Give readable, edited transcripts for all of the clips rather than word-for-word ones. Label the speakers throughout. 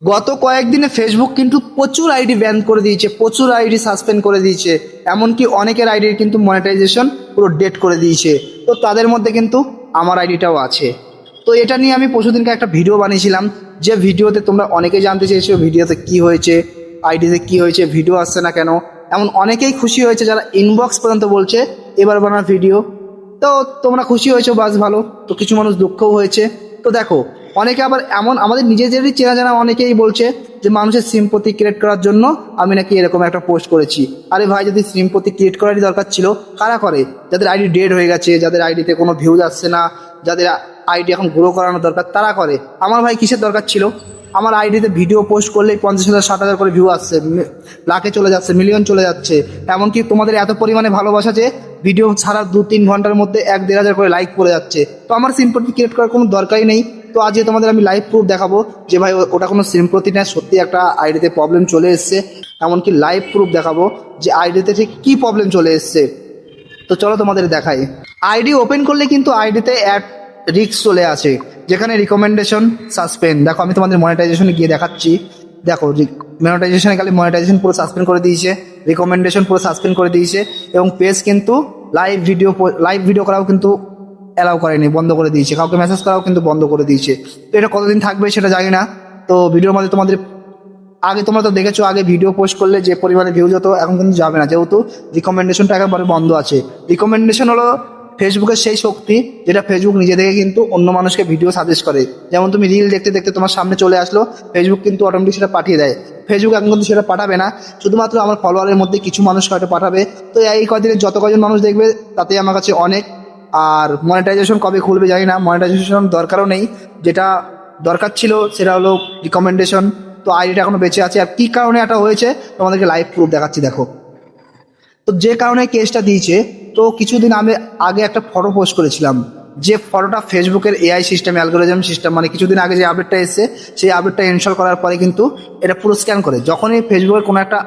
Speaker 1: গত কয়েকদিনে ফেসবুক কিন্তু প্রচুর আইডি ব্যান করে দিয়েছে, প্রচুর আইডি সাসপেন্ড করে দিয়েছে, এমনকি অনেকের আইডির কিন্তু মনিটাইজেশন পুরো ডেট করে দিয়েছে। তো তাদের মধ্যে কিন্তু আমার আইডিটাও আছে। তো এটা নিয়ে আমি পরশুদিনকে একটা ভিডিও বানিয়েছিলাম, যে ভিডিওতে তোমরা অনেকেই জানতে চেয়েছো ভিডিওতে কি হয়েছে, আইডিতে কি হয়েছে, ভিডিও আসছে না কেন। এমন অনেকেই খুশি হয়েছে যারা ইনবক্স পর্যন্ত বলছে এবার বানার ভিডিও। তো তোমরা খুশি হয়েছো, বাস ভালো। তো কিছু মানুষ দুঃখও হয়েছে। তো দেখো, অনেকে আবার এমন আমাদের নিজেদেরই চেনা জানা অনেকেই বলছে যে মানুষের সিম্পথি ক্রিয়েট করার জন্য আমি নাকি এরকম একটা পোস্ট করেছি। আরে ভাই, যদি সিম্পথি ক্রিয়েট করারই দরকার ছিল, কারা করে? যাদের আইডি ডেড হয়ে গেছে, যাদের আইডিতে কোনো ভিউজ আসছে না, যাদের আইডি এখন গ্রো করানো দরকার, তারা করে। আমার ভাই কিসের দরকার ছিল? আমার আইডিতে ভিডিও পোস্ট করলেই 50,000 60,000 করে ভিউ আসছে, লাখে চলে যাচ্ছে, মিলিয়ন চলে যাচ্ছে। এমনকি তোমাদের এত পরিমাণে ভালোবাসা যে ভিডিও ছাড়া 2-3 ঘন্টার মধ্যে 1-1.5 করে লাইক পড়ে যাচ্ছে। তো আমার সিম্পথি ক্রিয়েট করার কোনো দরকারই নেই। তো আজকে তোমাদের আমি লাইভ প্রুফ দেখাবো যে ভাই ওটা কোনো সিম্পথি না, সত্যি একটা আইডিতে প্রবলেম চলে এসছে। এমনকি লাইভ প্রুফ দেখাবো যে আইডিতে ঠিক কী প্রবলেম চলে এসছে। তো চলো তোমাদের দেখাই। আইডি ওপেন করলে কিন্তু আইডিতে অ্যাড রিস্ক চলে আসে, যেখানে রিকমেন্ডেশন সাসপেন্ড। দেখো, আমি তোমাদের মনিটাইজেশনে গিয়ে দেখাচ্ছি। দেখো, মনিটাইজেশনে গেলে মনিটাইজেশন পুরো সাসপেন্ড করে দিয়েছে, রিকমেন্ডেশন পুরো সাসপেন্ড করে দিয়েছে, এবং পেজ কিন্তু লাইভ ভিডিও করাও কিন্তু অ্যালাউ করেনি, বন্ধ করে দিয়েছে। কাউকে মেসেজ করাও কিন্তু বন্ধ করে দিয়েছে। তো এটা কতদিন থাকবে সেটা জানি না। তো ভিডিওর মধ্যে তোমাদের আগে তোমরা তো দেখেছো, আগে ভিডিও পোস্ট করলে যে পরিমাণে ভিউজ হতো, এখন কিন্তু যাবে না, যেহেতু রিকমেন্ডেশনটা একেবারে বন্ধ আছে। রিকমেন্ডেশন হলো ফেসবুকের সেই শক্তি যেটা ফেসবুক নিজে থেকে কিন্তু অন্য মানুষকে ভিডিও সাজেস্ট করে। যেমন তুমি রিল দেখতে দেখতে তোমার সামনে চলে আসলো, ফেসবুক কিন্তু অটোমেটিক সেটা পাঠিয়ে দেয়। ফেসবুক এখন কিন্তু সেটা পাঠাবে না, শুধুমাত্র আমার ফলোয়ারের মধ্যে কিছু মানুষ হয়তো পাঠাবে। তো এই কদিনে যত কজন মানুষ দেখবে তাতেই আমার কাছে অনেক। আর মনিটাইজেশন কবে খুলবে জানি না, মনিটাইজেশন দরকারও নেই। যেটা দরকার ছিল সেটা হলো রিকমেন্ডেশন। তো আইডিটা এখনো বেঁচে আছে। আর কী কারণে এটা হয়েছে তোমাদেরকে লাইভ প্রুফ দেখাচ্ছি। দেখো, তো যে কারণে কেসটা দিয়েছে, তো কিছুদিন আমি আগে একটা ফটো পোস্ট করেছিলাম, যে ফটোটা ফেসবুকের এআই সিস্টেম, অ্যালগোরিদম সিস্টেম, মানে কিছুদিন আগে যে আপডেটটা এসেছে সেই আপডেটটা ইনস্টল করার পরে কিন্তু এটা পুরো স্ক্যান করে। যখনই ফেসবুকের কোনো একটা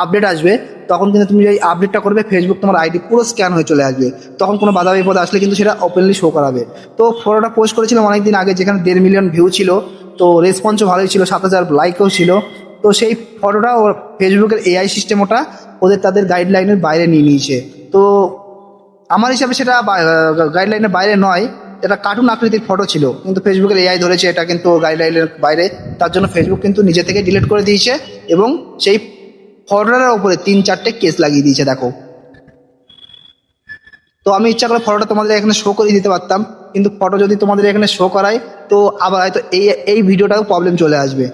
Speaker 1: আপডেট আসবে তখন কিন্তু তুমি এই আপডেটটা করবে, ফেসবুক তোমার আইডি পুরো স্ক্যান হয়ে চলে আসবে। তখন কোনো বাধা বিপদ আসলে কিন্তু সেটা ওপেনলি শো করাবে। তো ফটোটা পোস্ট করেছিলাম অনেকদিন আগে, যেখানে 1.5 মিলিয়ন ভিউ ছিল। তো রেসপন্সও ভালোই ছিল, 7,000 লাইকও ছিল। তো সেই ফটোটা ওর ফেসবুকের এআই সিস্টেম ওটা তাদের গাইডলাইনের বাইরে নিয়ে নিয়েছে। তো আমার হিসাবে সেটা গাইডলাইনের বাইরে নয়, এটা কার্টুন আকৃতির ফটো ছিল, কিন্তু ফেসবুকের এআই ধরেছে এটা কিন্তু গাইডলাইনের বাইরে। তার জন্য ফেসবুক কিন্তু নিজে থেকে ডিলিট করে দিয়েছে, এবং সেই ফটোটার উপরে 3-4টে কেস লাগিয়ে দিয়েছে। দেখো, তো আমি ইচ্ছা করে ফটোটা তোমাদের এখানে শো করে দিতে পারতাম, কিন্তু ফটো যদি তোমাদের এখানে শো করায় তো আবার হয়তো এই ভিডিওটাও প্রবলেম চলে আসবে।